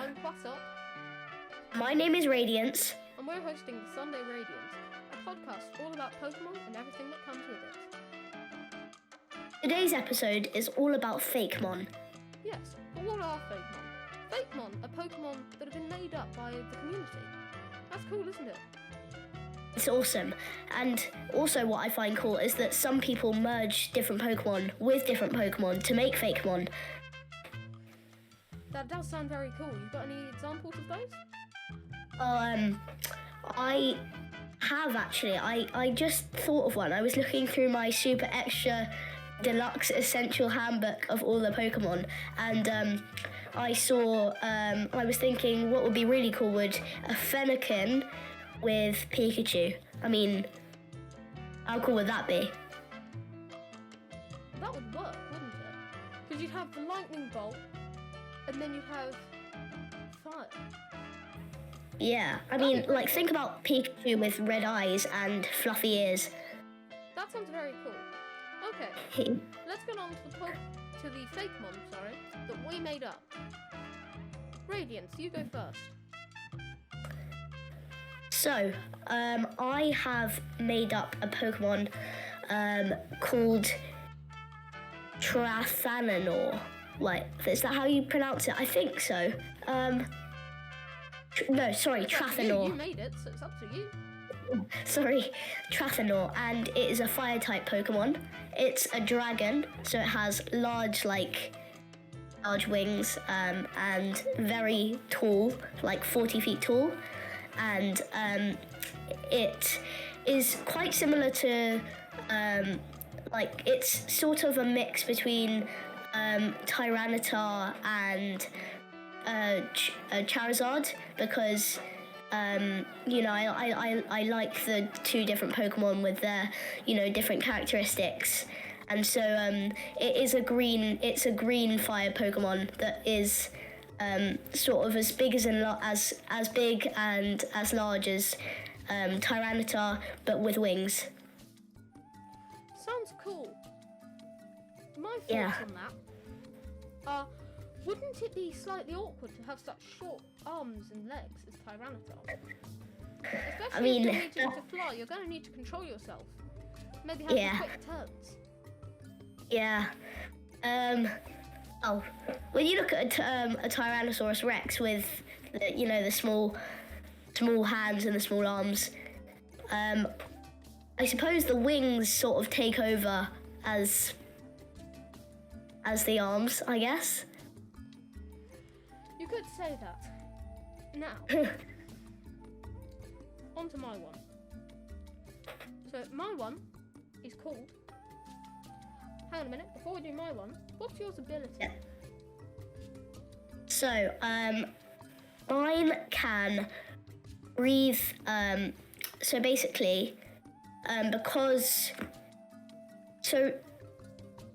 I'm Qasop. My name is Radiance. And we're hosting the Sunday Radiance, a podcast all about Pokemon and everything that comes with it. Today's episode is all about Fakemon. Yes, but what are Fakemon? Fakemon are Pokemon that have been made up by the community. That's cool, isn't it? It's awesome. And also what I find cool is that some people merge different Pokemon with different Pokemon to make Fakemon. That does sound very cool. You got any examples of those? I have actually. I just thought of one. I was looking through my super extra deluxe essential handbook of all the Pokemon, and I saw, I was thinking what would be really cool would a Fennekin with Pikachu. I mean, how cool would that be? That would work, wouldn't it? Because you'd have the lightning bolt, and then you'd have fire. Yeah, I mean, like, think about Pikachu with red eyes and fluffy ears. That sounds very cool. Okay, let's get on to the Fakemon, that we made up. Radiance, you go first. So, I have made up a Pokemon called Trathanor. Like, is that how you pronounce it? I think so. Trathanor. You made it, so it's up to you. Sorry, Trathanor, and it is a fire-type Pokemon. It's a dragon, so it has large wings, and very tall, like 40 feet tall, and it is quite similar to, it's sort of a mix between Tyranitar and Charizard, because I like the two different Pokemon with their different characteristics, and so it's a green fire Pokemon that is sort of as big as big and as large as Tyranitar, but with wings. Sounds cool. My thoughts on that are, wouldn't it be slightly awkward to have such short arms and legs as Tyranitar? Especially if you're needing to fly, you're going to need to control yourself. Maybe have some quick turns. Yeah. When you look at a Tyrannosaurus Rex with the small hands and the small arms, I suppose the wings sort of take over as the arms, I guess. You could say that. Now, on to my one. So my one is called... Hang on a minute, before we do my one, what's yours ability? Yeah. So, mine can breathe, so basically, so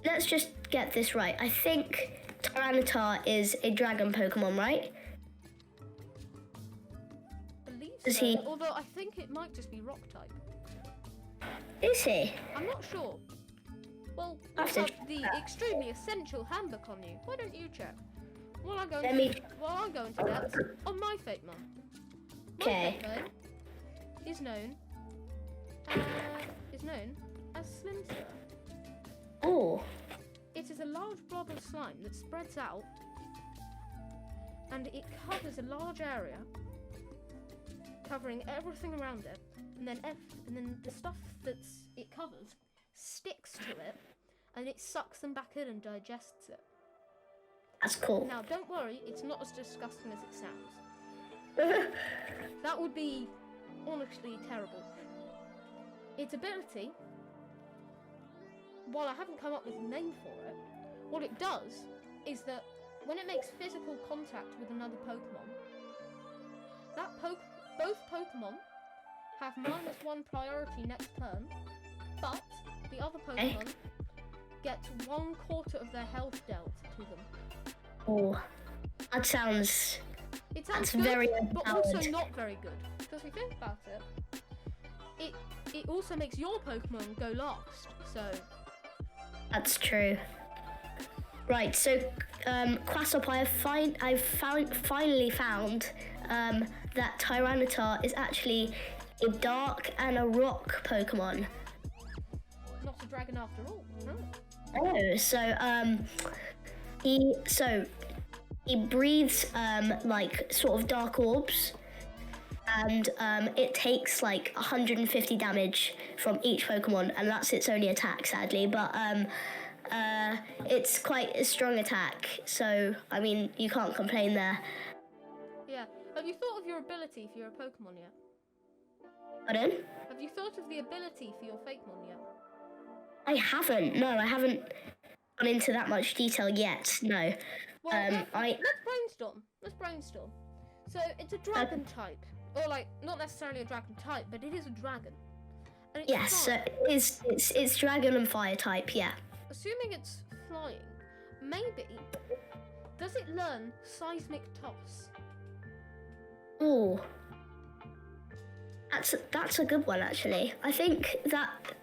let's just get this right. I think Tyranitar is a dragon Pokemon, right? I believe so, although I think it might just be rock type. Is he? I'm not sure. Well, you have the extremely essential handbook on you. Why don't you check? While I'm going into that, on my Fakemon. Okay. My Fakemon is known as Slimster. Oh. It is a large blob of slime that spreads out, and it covers a large area, covering everything around it, and then the stuff that it covers sticks to it, and it sucks them back in and digests it. That's cool. Now, don't worry, it's not as disgusting as it sounds. That would be honestly terrible. Its ability, while I haven't come up with a name for it, what it does is that when it makes physical contact with another Pokemon, both Pokemon have -1 priority next turn, but the other Pokemon gets 1/4 of their health dealt to them. Oh, that sounds... It sounds good, very but also not very good. Because if you think about it, it also makes your Pokemon go last, so... That's true. Right, so Qasop, I've finally found that Tyranitar is actually a dark and a rock Pokemon. Not a dragon after all. No. Oh, he breathes like sort of dark orbs, and it takes like 150 damage from each Pokemon, and that's its only attack, sadly. But it's quite a strong attack, so I mean you can't complain there. Yeah. Have you thought of your ability for your Pokemon yet? Pardon? Have you thought of the ability for your Fakemon yet? I haven't. No, I haven't gone into that much detail yet. No. Well, let's brainstorm. Let's brainstorm. So it's a dragon type, or like not necessarily a dragon type, but it is a dragon. And it's Yes, so it's dragon and fire type. Yeah. Assuming it's flying, maybe does it learn seismic toss? Oh, that's a good one actually. I think that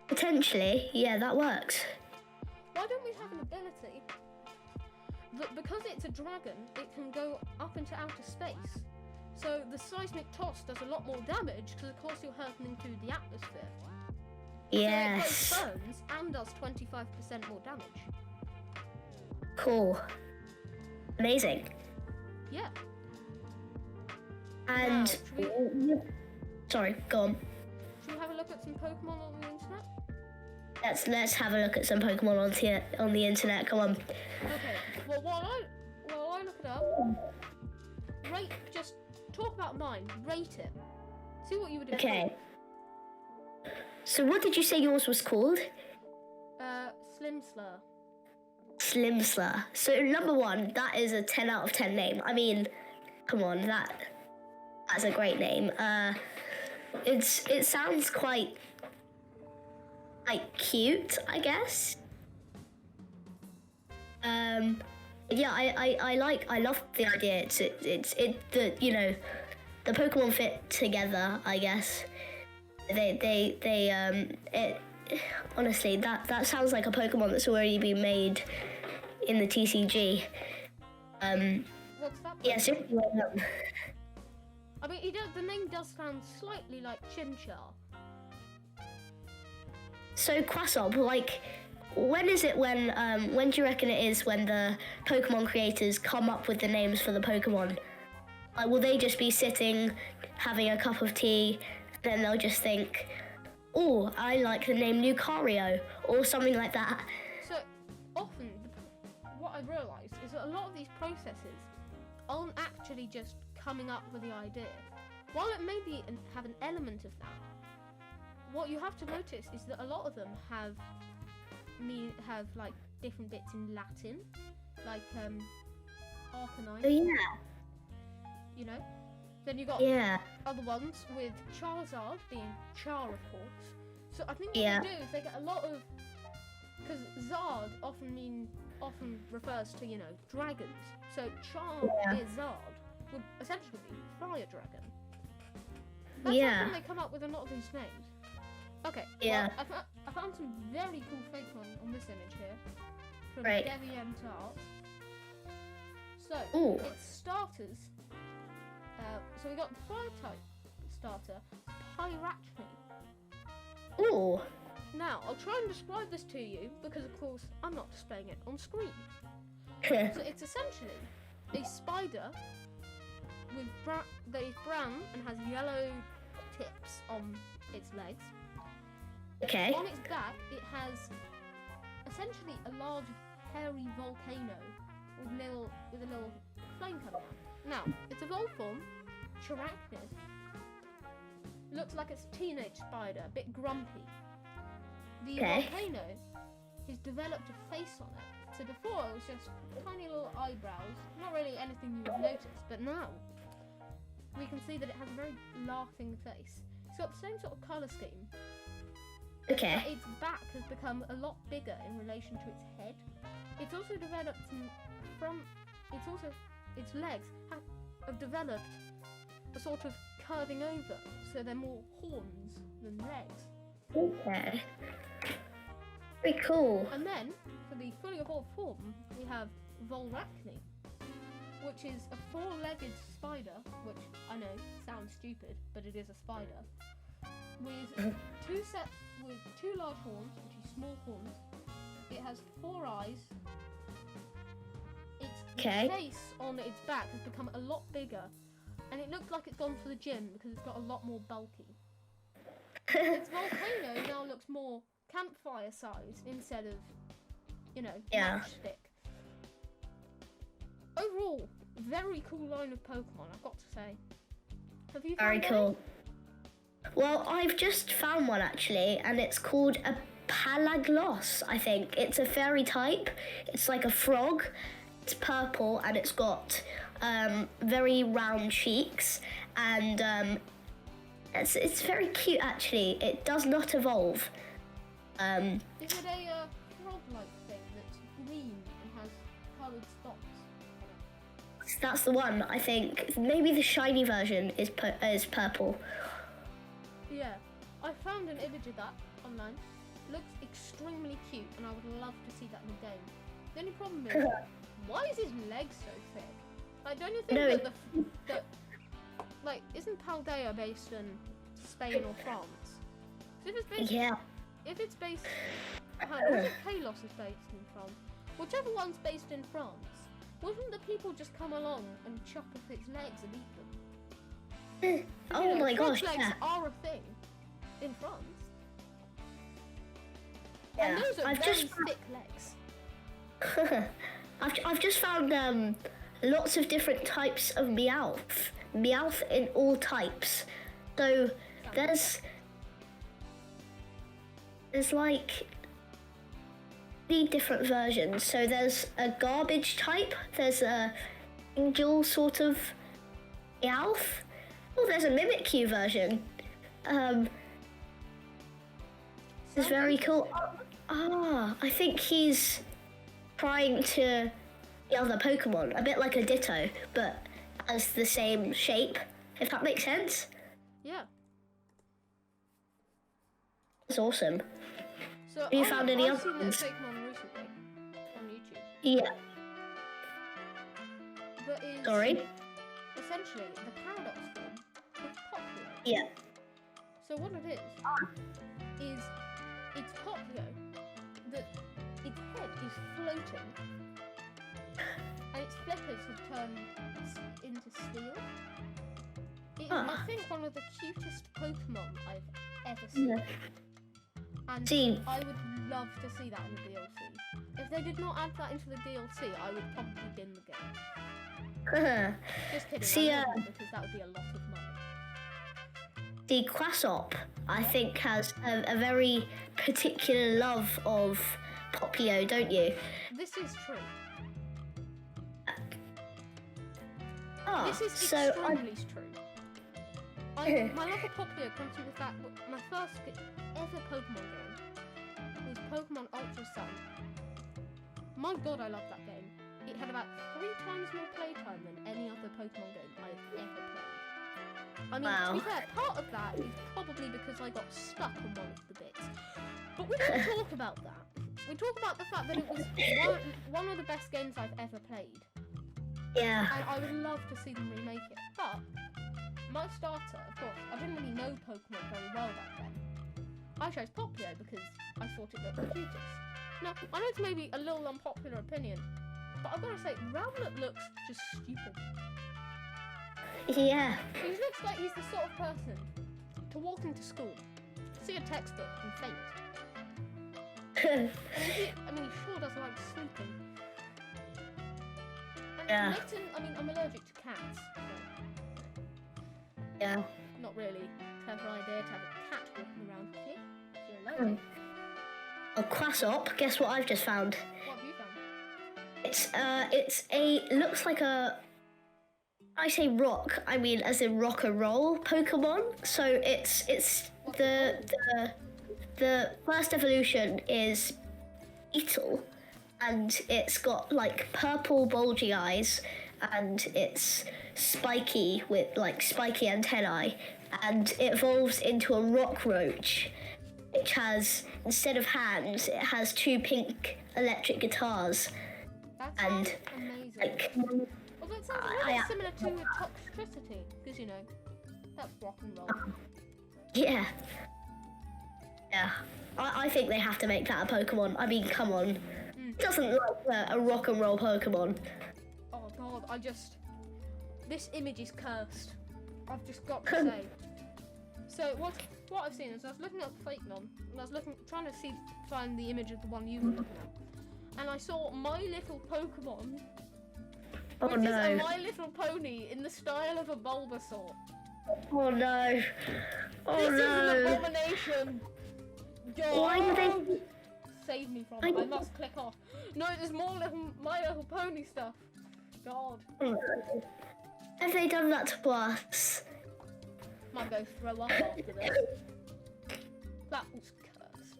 potentially, yeah, that works. Why don't we have an ability that because it's a dragon, it can go up into outer space? So the seismic toss does a lot more damage because of course you're hurtling through the atmosphere. Yes. So it both burns and does 25% more damage. Cool. Amazing. Yeah. And Now, sorry, go on. should we have a look at some Pokemon on the internet? Let's have a look at some Pokemon on the internet. Come on. Okay. Well, while I look it up, just talk about mine. Rate it. See what you would do. Okay. So what did you say yours was called? Slim Slur. Slim Slur. So number one, that is a 10 out of 10 name. I mean, come on, that's a great name. It sounds quite cute, I guess. Yeah, I love the idea. The Pokemon fit together, I guess. Honestly, that sounds like a Pokemon that's already been made in the TCG. What's that? Yeah, super well done. I mean, the name does sound slightly like Chimchar. So Qasop, like, when do you reckon it is when the Pokemon creators come up with the names for the Pokemon? Like, will they just be sitting, having a cup of tea, and then they'll just think, oh, I like the name Lucario, or something like that? So, often, what I've realised is that a lot of these processes aren't actually just coming up with the idea. While it may have an element of that, what you have to notice is that a lot of them have like different bits in Latin, like Arcanine. Oh yeah. You know. Then you got other ones with Charizard being Char, of course. So I think what they do is they get a lot of, because Zard often refers to dragons. So Charizard would essentially be Fire Dragon. That's how come they come up with a lot of these names. Okay. Yeah. Well, I found some very cool Fakemon on this image here from Right. DeviantArt. So it's starters. So we got the fire type starter, Pyratchny. Ooh. Now I'll try and describe this to you because, of course, I'm not displaying it on screen. So it's essentially a spider with that is brown and has yellow tips on its legs. Okay. On its back, it has essentially a large, hairy volcano with a little flame coming out. Now, its evolved form, Chirachnid, looks like it's a teenage spider, a bit grumpy. The volcano has developed a face on it. So before it was just tiny little eyebrows, not really anything you would notice, but now we can see that it has a very laughing face. It's got the same sort of colour scheme. Okay. But its back has become a lot bigger in relation to its head. It's also developed its legs have developed a sort of curving over, so they're more horns than legs. Okay. Very cool. And then, for the fully evolved form, we have Volrachni, which is a four-legged spider, which I know sounds stupid, but it is a spider, with two large horns, which is small horns. It has 4 eyes. Its face on its back has become a lot bigger, and it looks like it's gone to the gym because it's got a lot more bulky. Its volcano now looks more campfire size instead of, matchstick. Overall, very cool line of Pokemon, I've got to say. Have you found Very cool. Well, I've just found one actually, and it's called a Palaglos, I think. It's a fairy type. It's like a frog. It's purple, and it's got very round cheeks, and it's very cute actually. It does not evolve. Is it a frog-like thing that's green and has coloured spots on it? That's the one, I think. Maybe the shiny version is purple. Yeah, I found an image of that online. Looks extremely cute, and I would love to see that in the game. The only problem is, why is his legs so thick? Like, don't you think that isn't Paldea based in Spain or France? So if it's based, if it's based, Kalos is based in France. Whichever one's based in France, wouldn't the people just come along and chop off its legs and eat them? Oh my gosh! Legs are a thing in France. Yeah, and those are thick legs. I've just found lots of different types of Meowth in all types. So there's like 3 different versions. So there's a garbage type. There's a angel sort of Meowth. Oh, there's a Mimikyu version. It's very cool. I think he's trying to the other Pokemon, a bit like a Ditto, but has the same shape, if that makes sense. Yeah. It's awesome. So have you found any other ones? I've seen that Fakemon recently on YouTube. Yeah. That is Sorry? Essentially the paradox form of Popplio. Yeah. So what it is it's Popplio that its head is floating and its flippers have turned into steel. It's, I think, one of the cutest Pokemon I've ever seen. Yeah. And I would love to see that in the DLC. If they did not add that into the DLC, I would probably bin the game. Just kidding, I wouldn't, because that would be a lot of money. The Qasop, I think, has a very particular love of Popplio, don't you? This is true. This is extremely true. My love for Popplio comes from the fact that my first ever Pokemon game was Pokemon Ultra Sun. My god, I loved that game. It had about 3 times more playtime than any other Pokemon game I've ever played. I mean, to be fair, part of that is probably because I got stuck on one of the bits. But we don't talk about that. We talk about the fact that it was one of the best games I've ever played. Yeah. And I would love to see them remake it. But my starter, of course, I didn't really know Pokemon very well back then. I chose Popplio because I thought it looked the cutest. Now, I know it's maybe a little unpopular opinion, but I've got to say, Rowlet looks just stupid. Yeah. He looks like he's the sort of person to walk into school, see a textbook and faint. He sure does like sleeping. And Mitten, I'm allergic to cats. So. Yeah. Not really a clever idea to have a cat walking around with you if you're allergic. A Qasop, guess what I've just found? What have you found? It's looks like a, I say rock, I mean as in rock and roll Pokemon. So it's the first evolution is Beetle, and it's got like purple bulgy eyes, and it's spiky with like spiky antennae, and it evolves into a rock roach. which has, instead of hands, it has 2 pink electric guitars. That sounds And amazing. like, Although it sounds really similar to Toxtricity, because you know, that's rock and roll. yeah. Yeah. I think they have to make that a Pokemon. I mean, come on. It doesn't look like a rock and roll Pokemon. Oh god, this image is cursed. I've just got to say. So what I've seen is I was looking up Fakemon, and I was trying to find the image of the one you were looking at, and I saw My Little Pokemon, which is a My Little Pony in the style of a Bulbasaur. Oh no! Oh this no! is an abomination. Why do they? Save me from it. I must click off. No, there's more My Little Pony stuff. God. Have they done that to us? Might go throw up after this. That was cursed.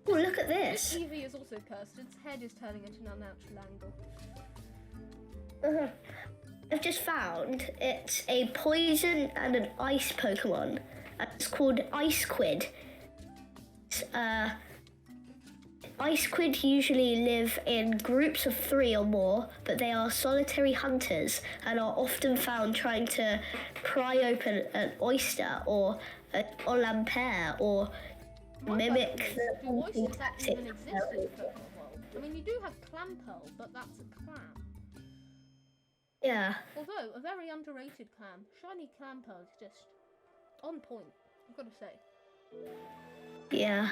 Oh, look at This this. Eevee is also cursed. Its head is turning into an unnatural angle. I've just found it's a poison and an ice Pokemon. It's called Ice Quid. Ice Quid usually live in groups of 3 or more, but they are solitary hunters and are often found trying to pry open an oyster or an olampere or mimic the Do oysters actually even exist in the Pokemon world? I mean, you do have Clamperl, but that's a clam. Yeah. Although, a very underrated clam. Shiny Clamperl is just on point, I've got to say. Yeah.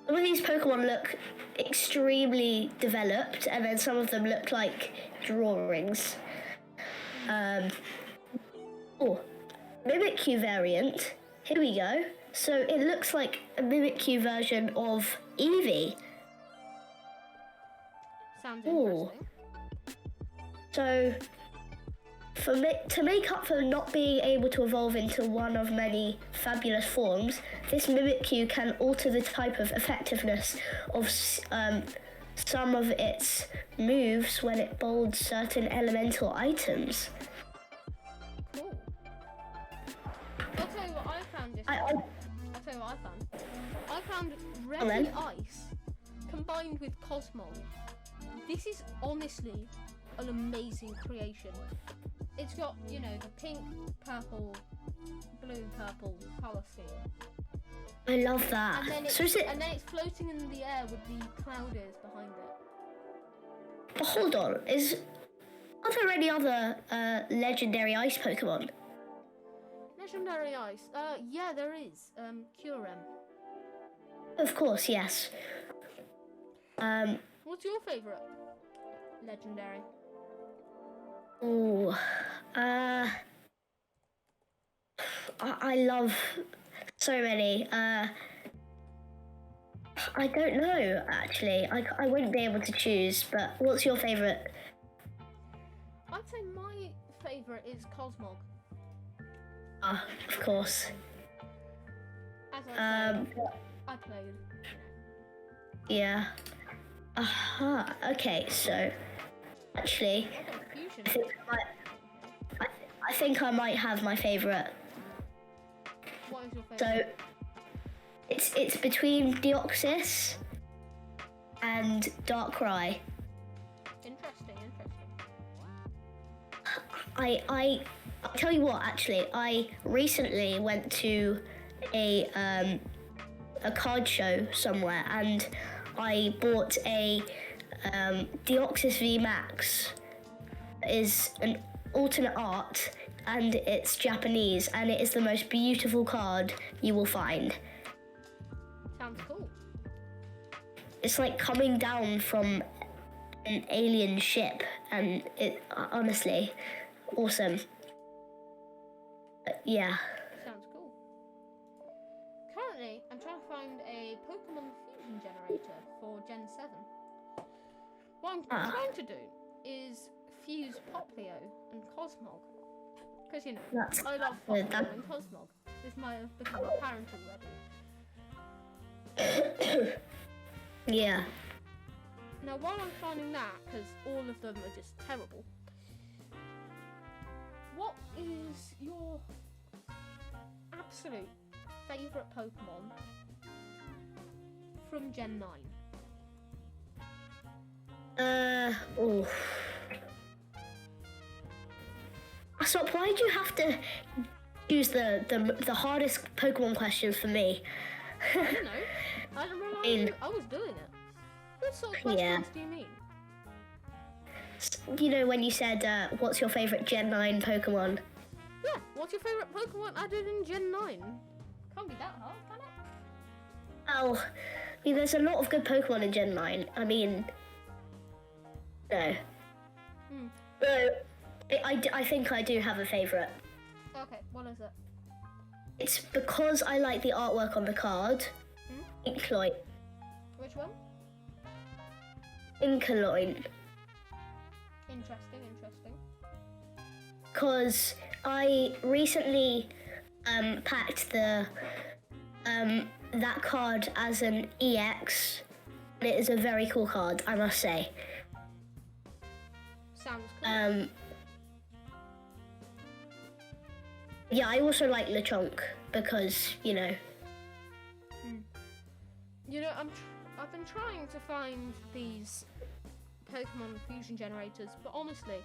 Some of these Pokemon look extremely developed, and then some of them look like drawings. Mimikyu variant. Here we go. So it looks like a Mimikyu version of Eevee. Sounds Ooh. interesting. So, to make up for not being able to evolve into one of many fabulous forms, this Mimikyu can alter the type of effectiveness of some of its moves when it bolds certain elemental items. Cool. I'll tell you what I found this I- time. I'll tell you what I found. I found Red Ice combined with Cosmog. This is honestly an amazing creation. It's got, you know, the pink, purple, blue, purple colour scheme. I love that. And then, and then it's floating in the air with the clouders behind it. But hold on, are there any other legendary ice Pokemon? Legendary Ice? Yeah, there is. Curem. Of course, yes. What's your favourite legendary? Ooh, I love so many. I don't know, actually. I wouldn't be able to choose, but what's your favourite? I'd say my favourite is Cosmog. Of course. As I said, I played. Yeah. Okay, so actually, Fusion. I think I might have my favourite. What is your favourite? So it's between Deoxys and Darkrai. Interesting. I tell you what, actually, I recently went to a card show somewhere, and I bought a Deoxys V Max. It is an alternate art, and it's Japanese, and it is the most beautiful card you will find. Sounds cool. It's like coming down from an alien ship, and it honestly awesome. Yeah. Sounds cool. Currently, I'm trying to find a Pokemon fusion generator for Gen 7. What I'm trying to do is fuse Poplio and Cosmog. Because, you know, I love Poplio and Cosmog. This might have become apparent already. Yeah. Now, while I'm finding that, because all of them are just terrible, what is your absolute favourite Pokemon from Gen 9? Oh. So why do you have to use the hardest Pokemon questions for me? I don't know. I don't remember. I was doing it. What sort of questions do you mean? You know when you said, what's your favourite Gen 9 Pokemon? Yeah, what's your favourite Pokemon added in Gen 9? Can't be that hard, can it? Oh, I mean, there's a lot of good Pokemon in Gen 9. I mean, no. But I think I do have a favourite. Okay, what is it? It's because I like the artwork on the card. Inkloin. Which one? Inkloin. Interesting. Because I recently packed the that card as an EX. And it is a very cool card, I must say. Sounds cool. Yeah, I also like Lechonk because, you know. You know, I've been trying to find these Pokemon fusion generators, but honestly,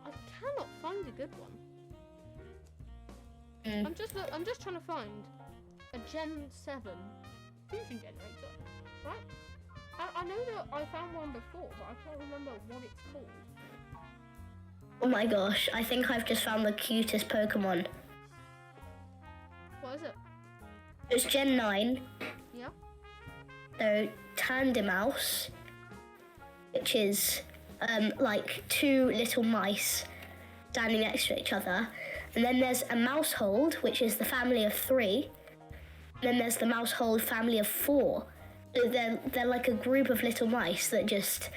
I cannot find a good one. I'm just trying to find a Gen 7 fusion generator, right? I know that I found one before, but I can't remember what it's called. Oh my gosh, I think I've just found the cutest Pokemon. What is it? It's Gen 9. Yeah? So, Tandemaus, which is like two little mice standing next to each other. And then there's a Mousehold, which is the family of 3. And then there's the Mousehold family of 4. So they're like a group of little mice that just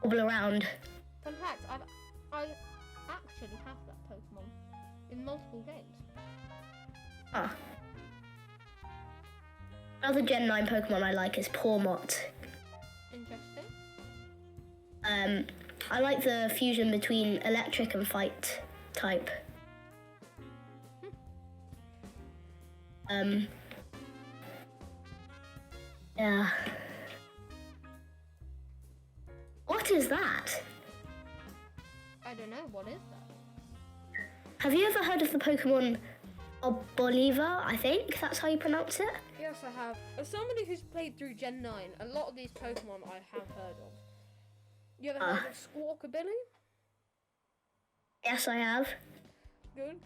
wobble around. Fun fact, I actually have that Pokemon in multiple games. Ah. Another Gen 9 Pokemon I like is Pawmot. Interesting. I like the fusion between electric and fight type. Yeah. What is that? I don't know, what is that? Have you ever heard of the Pokemon Bolivar? I think that's how you pronounce it. Yes, I have. As somebody who's played through Gen 9, a lot of these Pokemon I have heard of. You ever heard of Squawkabilly? Yes, I have. Good.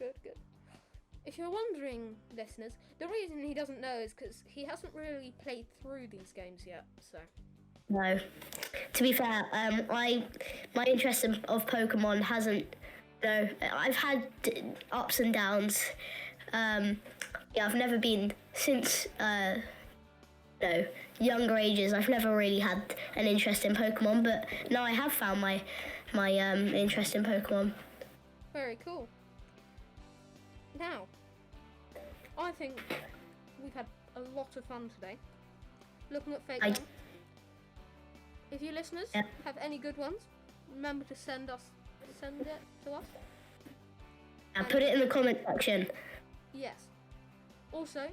If you're wondering, listeners, the reason he doesn't know is because he hasn't really played through these games yet, so... No. To be fair, my interest of Pokemon hasn't... No, I've had ups and downs. Yeah, I've never been... Since, younger ages, I've never really had an interest in Pokemon, but now I have found my interest in Pokemon. Very cool. Now, I think we've had a lot of fun today looking at Fakemon. If you listeners have any good ones, remember to send it to us. And put it in the comment section. Yes. Also,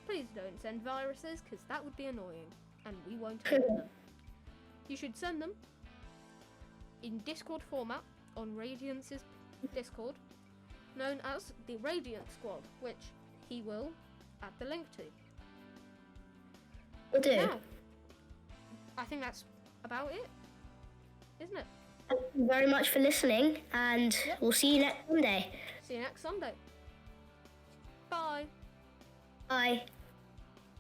please don't send viruses because that would be annoying and we won't open them. You should send them in Discord format on Radiance's Discord, known as the Radiant Squad, which he will add the link to. Will do. Now, I think that's about it, isn't it? Thank you very much for listening, and we'll see you next Sunday. See you next Sunday. Bye. Bye.